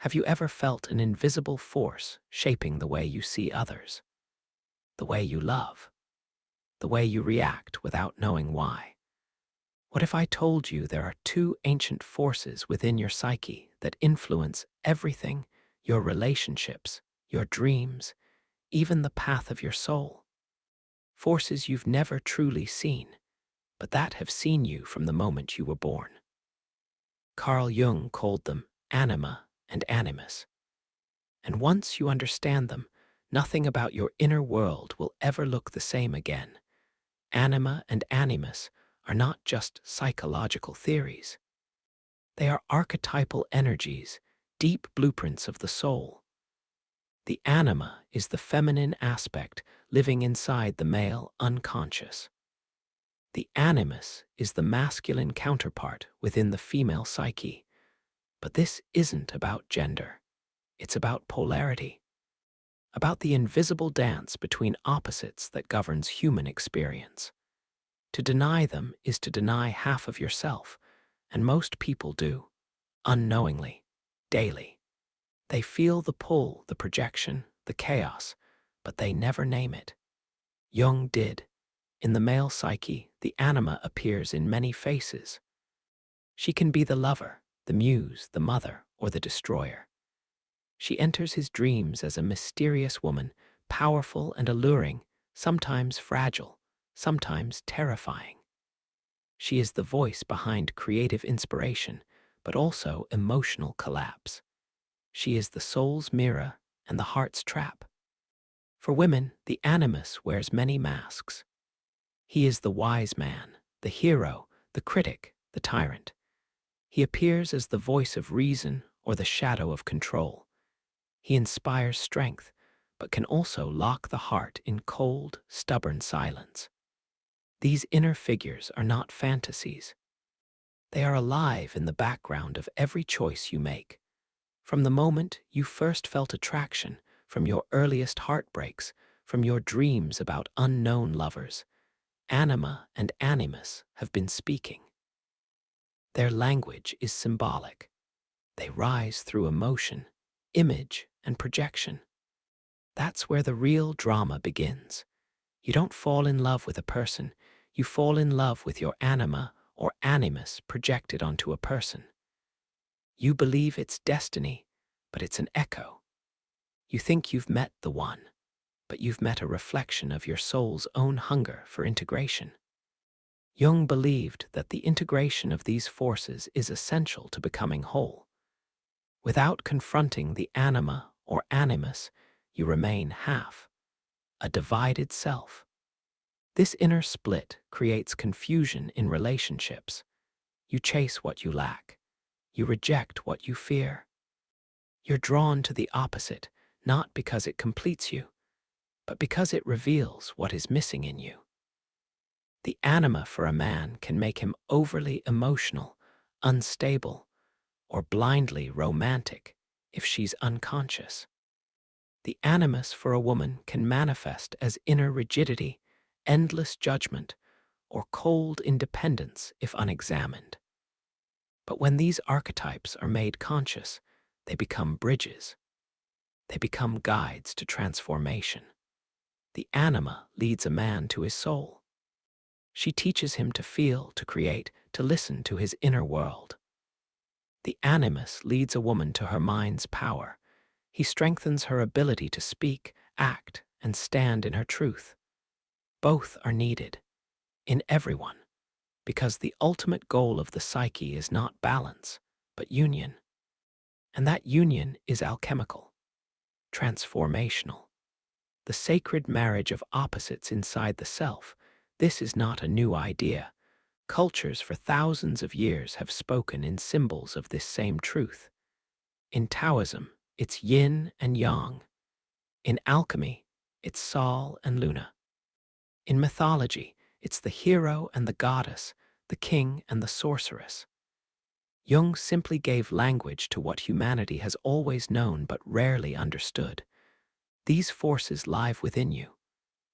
Have you ever felt an invisible force shaping the way you see others, the way you love, the way you react without knowing why? What if I told you there are two ancient forces within your psyche that influence everything, your relationships, your dreams, even the path of your soul? Forces you've never truly seen, but that have seen you from the moment you were born. Carl Jung called them Anima and Animus. And once you understand them, nothing about your inner world will ever look the same again. Anima and Animus are not just psychological theories. They are archetypal energies, deep blueprints of the soul. The anima is the feminine aspect living inside the male unconscious. The animus is the masculine counterpart within the female psyche. But this isn't about gender. It's about polarity, about the invisible dance between opposites that governs human experience. To deny them is to deny half of yourself, and most people do, unknowingly, daily. They feel the pull, the projection, the chaos, but they never name it. Jung did. In the male psyche, the anima appears in many faces. She can be the lover, the muse, the mother, or the destroyer. She enters his dreams as a mysterious woman, powerful and alluring, sometimes fragile, sometimes terrifying. She is the voice behind creative inspiration, but also emotional collapse. She is the soul's mirror and the heart's trap. For women, the animus wears many masks. He is the wise man, the hero, the critic, the tyrant. He appears as the voice of reason or the shadow of control. He inspires strength, but can also lock the heart in cold, stubborn silence. These inner figures are not fantasies. They are alive in the background of every choice you make. From the moment you first felt attraction, from your earliest heartbreaks, from your dreams about unknown lovers, anima and animus have been speaking. Their language is symbolic. They rise through emotion, image, and projection. That's where the real drama begins. You don't fall in love with a person, you fall in love with your anima or animus projected onto a person. You believe it's destiny, but it's an echo. You think you've met the one, but you've met a reflection of your soul's own hunger for integration. Jung believed that the integration of these forces is essential to becoming whole. Without confronting the anima or animus, you remain half, a divided self. This inner split creates confusion in relationships. You chase what you lack. You reject what you fear. You're drawn to the opposite, not because it completes you, but because it reveals what is missing in you. The anima for a man can make him overly emotional, unstable, or blindly romantic if she's unconscious. The animus for a woman can manifest as inner rigidity, endless judgment, or cold independence if unexamined. But when these archetypes are made conscious, they become bridges. They become guides to transformation. The anima leads a man to his soul. She teaches him to feel, to create, to listen to his inner world. The animus leads a woman to her mind's power. He strengthens her ability to speak, act, and stand in her truth. Both are needed, in everyone, because the ultimate goal of the psyche is not balance, but union. And that union is alchemical, transformational. The sacred marriage of opposites inside the self. This is not a new idea. Cultures for thousands of years have spoken in symbols of this same truth. In Taoism, it's yin and yang. In alchemy, it's Sol and Luna. In mythology, it's the hero and the goddess, the king and the sorceress. Jung simply gave language to what humanity has always known but rarely understood. These forces live within you.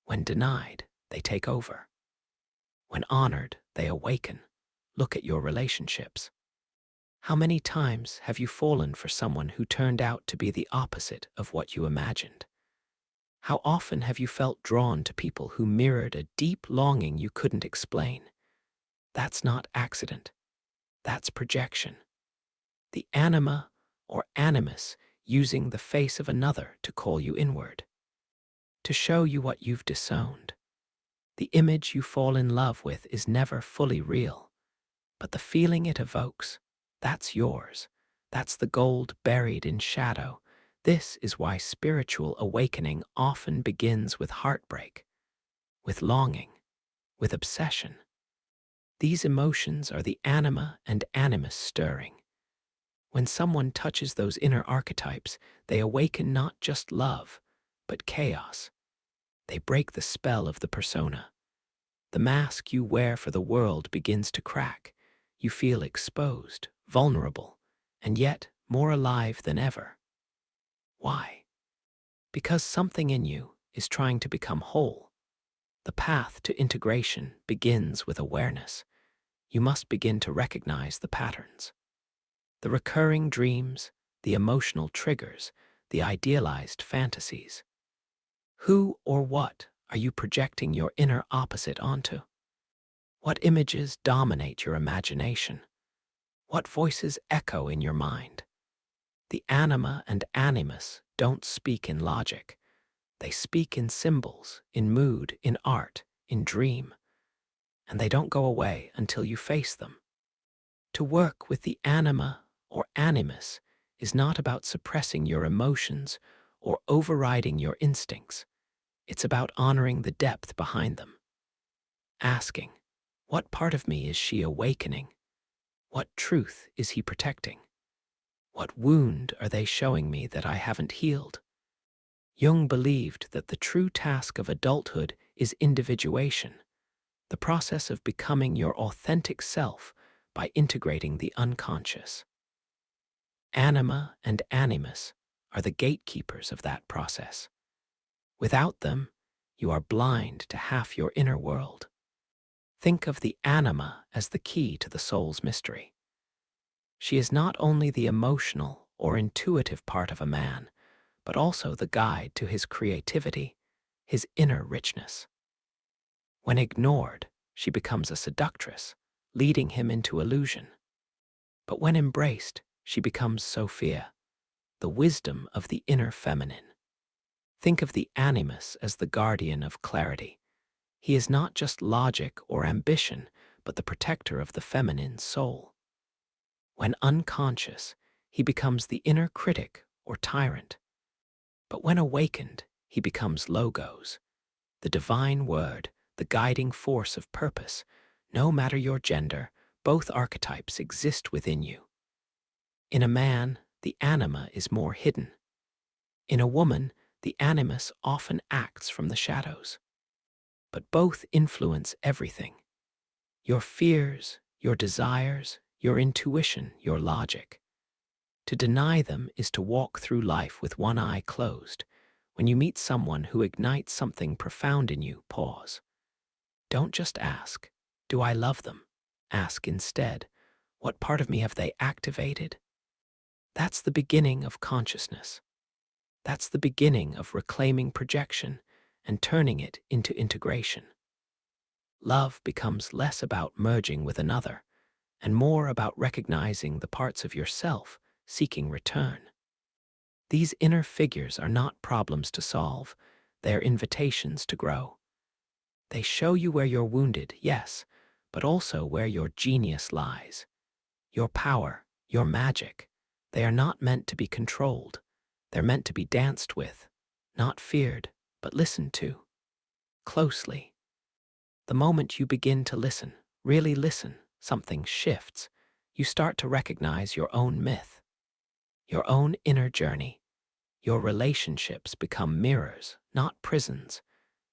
When denied, they take over. When honored, they awaken. Look at your relationships. How many times have you fallen for someone who turned out to be the opposite of what you imagined? How often have you felt drawn to people who mirrored a deep longing you couldn't explain? That's not accident. That's projection. The anima or animus using the face of another to call you inward, to show you what you've disowned. The image you fall in love with is never fully real, but the feeling it evokes, that's yours. That's the gold buried in shadow. This is why spiritual awakening often begins with heartbreak, with longing, with obsession. These emotions are the anima and animus stirring. When someone touches those inner archetypes, they awaken not just love, but chaos. They break the spell of the persona. The mask you wear for the world begins to crack. You feel exposed, vulnerable, and yet more alive than ever. Why? Because something in you is trying to become whole. The path to integration begins with awareness. You must begin to recognize the patterns. The recurring dreams, the emotional triggers, the idealized fantasies. Who or what are you projecting your inner opposite onto? What images dominate your imagination? What voices echo in your mind? The anima and animus don't speak in logic. They speak in symbols, in mood, in art, in dream. And they don't go away until you face them. To work with the anima or animus is not about suppressing your emotions or overriding your instincts. It's about honoring the depth behind them. Asking, what part of me is she awakening? What truth is he protecting? What wound are they showing me that I haven't healed? Jung believed that the true task of adulthood is individuation, the process of becoming your authentic self by integrating the unconscious. Anima and animus are the gatekeepers of that process. Without them, you are blind to half your inner world. Think of the anima as the key to the soul's mystery. She is not only the emotional or intuitive part of a man, but also the guide to his creativity, his inner richness. When ignored, she becomes a seductress, leading him into illusion. But when embraced, she becomes Sophia, the wisdom of the inner feminine. Think of the animus as the guardian of clarity. He is not just logic or ambition, but the protector of the feminine soul. When unconscious, he becomes the inner critic or tyrant. But when awakened, he becomes logos, the divine word, the guiding force of purpose. No matter your gender, both archetypes exist within you. In a man, the anima is more hidden. In a woman, the animus often acts from the shadows. But both influence everything. Your fears, your desires, your intuition, your logic. To deny them is to walk through life with one eye closed. When you meet someone who ignites something profound in you, pause. Don't just ask, do I love them? Ask instead, what part of me have they activated? That's the beginning of consciousness. That's the beginning of reclaiming projection and turning it into integration. Love becomes less about merging with another and more about recognizing the parts of yourself seeking return. These inner figures are not problems to solve, they are invitations to grow. They show you where you're wounded, yes, but also where your genius lies. Your power, your magic. They are not meant to be controlled. They're meant to be danced with, not feared, but listened to. Closely. The moment you begin to listen, really listen, something shifts. You start to recognize your own myth, your own inner journey. Your relationships become mirrors, not prisons.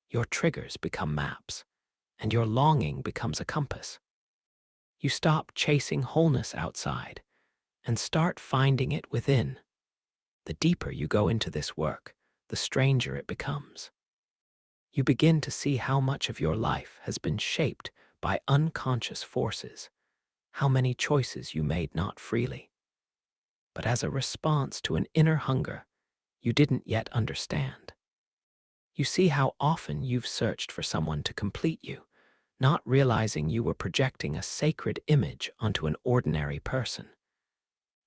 Your triggers become maps, and your longing becomes a compass. You stop chasing wholeness outside and start finding it within. The deeper you go into this work, the stranger it becomes. You begin to see how much of your life has been shaped by unconscious forces, how many choices you made not freely, but as a response to an inner hunger you didn't yet understand. You see how often you've searched for someone to complete you, not realizing you were projecting a sacred image onto an ordinary person.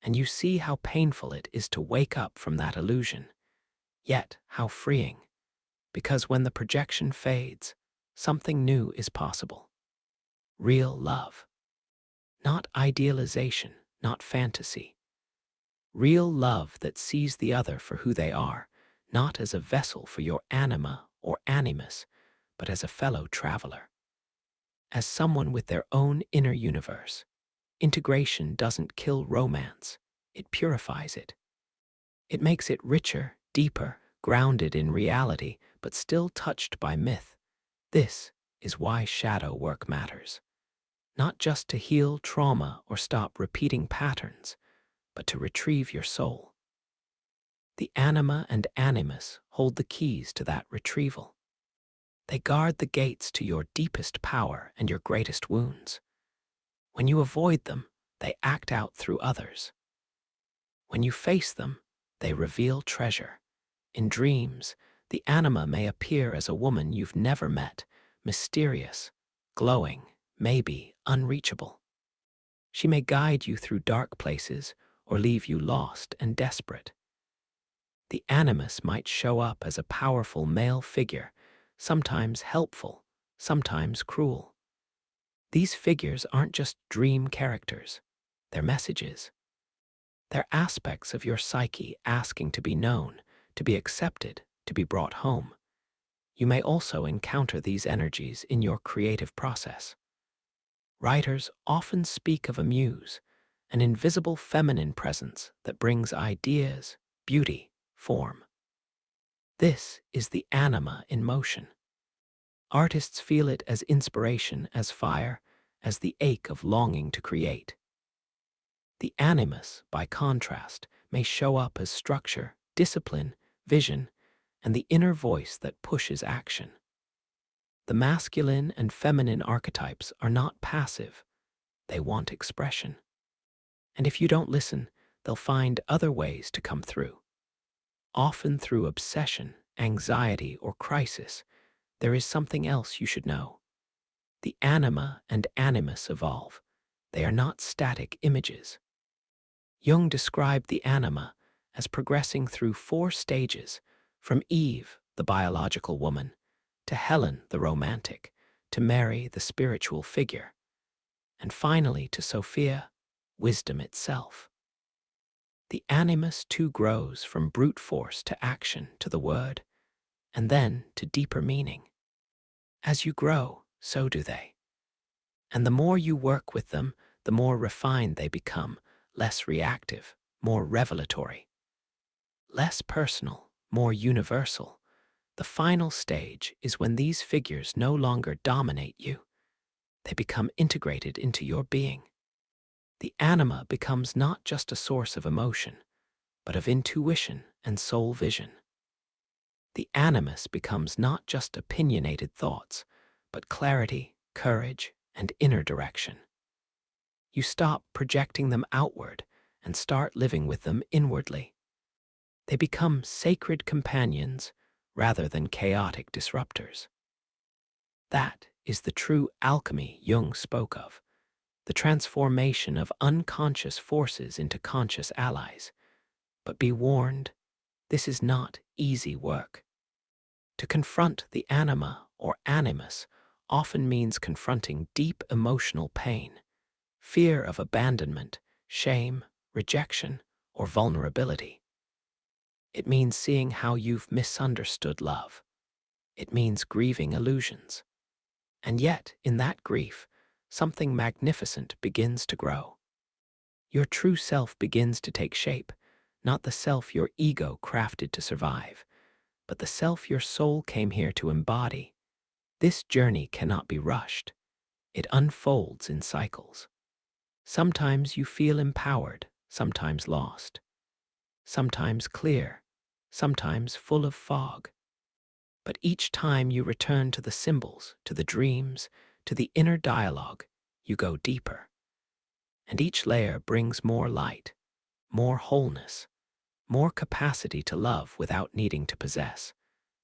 And you see how painful it is to wake up from that illusion, yet how freeing, because when the projection fades, something new is possible. Real love. Not idealization, not fantasy. Real love that sees the other for who they are, not as a vessel for your anima or animus, but as a fellow traveler, as someone with their own inner universe. Integration doesn't kill romance, it purifies it. It makes it richer, deeper, grounded in reality, but still touched by myth. This is why shadow work matters. Not just to heal trauma or stop repeating patterns, but to retrieve your soul. The anima and animus hold the keys to that retrieval. They guard the gates to your deepest power and your greatest wounds. When you avoid them, they act out through others. When you face them, they reveal treasure. In dreams, the anima may appear as a woman you've never met, mysterious, glowing, maybe unreachable. She may guide you through dark places or leave you lost and desperate. The animus might show up as a powerful male figure, sometimes helpful, sometimes cruel. These figures aren't just dream characters, they're messages. They're aspects of your psyche asking to be known, to be accepted, to be brought home. You may also encounter these energies in your creative process. Writers often speak of a muse, an invisible feminine presence that brings ideas, beauty, form. This is the anima in motion. Artists feel it as inspiration, as fire, as the ache of longing to create. The animus, by contrast, may show up as structure, discipline, vision, and the inner voice that pushes action. The masculine and feminine archetypes are not passive. They want expression. And if you don't listen, they'll find other ways to come through. Often through obsession, anxiety, or crisis, there is something else you should know. The anima and animus evolve. They are not static images. Jung described the anima as progressing through 4 stages, from Eve, the biological woman, to Helen, the romantic, to Mary, the spiritual figure, and finally to Sophia, wisdom itself. The animus too grows from brute force to action to the word, and then to deeper meaning. As you grow, so do they. And the more you work with them, the more refined they become, less reactive, more revelatory. Less personal, more universal. The final stage is when these figures no longer dominate you. They become integrated into your being. The anima becomes not just a source of emotion, but of intuition and soul vision. The animus becomes not just opinionated thoughts, but clarity, courage, and inner direction. You stop projecting them outward and start living with them inwardly. They become sacred companions rather than chaotic disruptors. That is the true alchemy Jung spoke of, the transformation of unconscious forces into conscious allies. But be warned, this is not easy work. To confront the anima or animus often means confronting deep emotional pain, fear of abandonment, shame, rejection, or vulnerability. It means seeing how you've misunderstood love. It means grieving illusions. And yet, in that grief, something magnificent begins to grow. Your true self begins to take shape, not the self your ego crafted to survive, but the self your soul came here to embody. This journey cannot be rushed. It unfolds in cycles. Sometimes you feel empowered, sometimes lost. Sometimes clear, sometimes full of fog. But each time you return to the symbols, to the dreams, to the inner dialogue, you go deeper. And each layer brings more light, more wholeness, more capacity to love without needing to possess,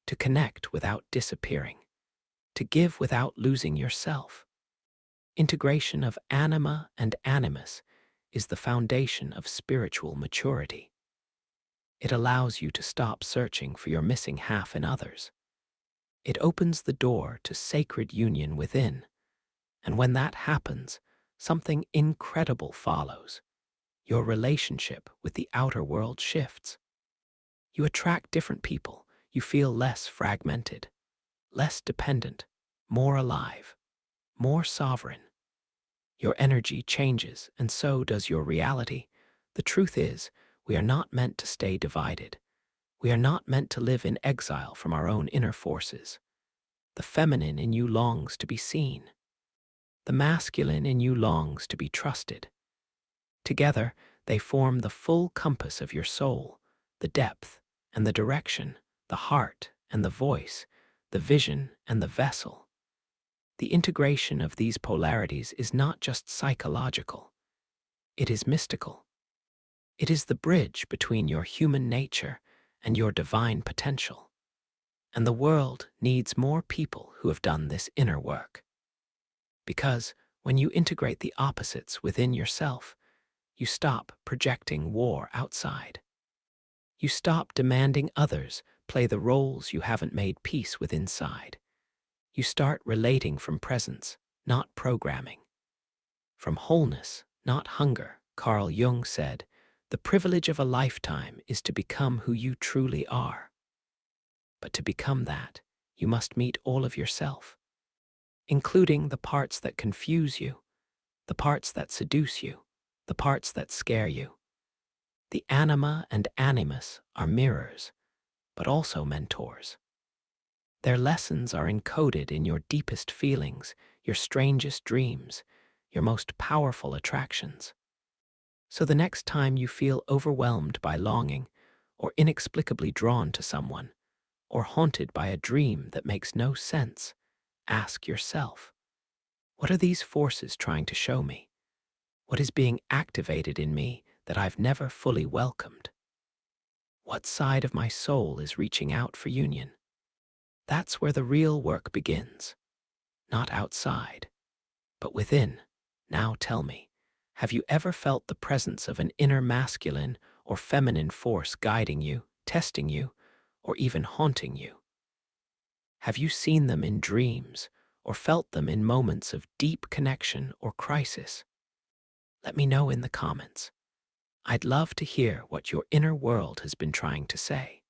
to connect without disappearing, to give without losing yourself. Integration of anima and animus is the foundation of spiritual maturity. It allows you to stop searching for your missing half in others. It opens the door to sacred union within, and when that happens, something incredible follows. Your relationship with the outer world shifts. You attract different people. You feel less fragmented, less dependent, more alive, more sovereign. Your energy changes, and so does your reality. The truth is, we are not meant to stay divided. We are not meant to live in exile from our own inner forces. The feminine in you longs to be seen. The masculine in you longs to be trusted. Together, they form the full compass of your soul, the depth and the direction, the heart and the voice, the vision and the vessel. The integration of these polarities is not just psychological. It is mystical. It is the bridge between your human nature and your divine potential. And the world needs more people who have done this inner work. Because when you integrate the opposites within yourself, you stop projecting war outside. You stop demanding others play the roles you haven't made peace with inside. You start relating from presence, not programming. From wholeness, not hunger. Carl Jung said, "The privilege of a lifetime is to become who you truly are." But to become that, you must meet all of yourself, including the parts that confuse you, the parts that seduce you, the parts that scare you. The anima and animus are mirrors, but also mentors. Their lessons are encoded in your deepest feelings, your strangest dreams, your most powerful attractions. So the next time you feel overwhelmed by longing, or inexplicably drawn to someone, or haunted by a dream that makes no sense, ask yourself, what are these forces trying to show me? What is being activated in me that I've never fully welcomed? What side of my soul is reaching out for union? That's where the real work begins. Not outside, but within. Now tell me, have you ever felt the presence of an inner masculine or feminine force guiding you, testing you, or even haunting you? Have you seen them in dreams or felt them in moments of deep connection or crisis? Let me know in the comments. I'd love to hear what your inner world has been trying to say.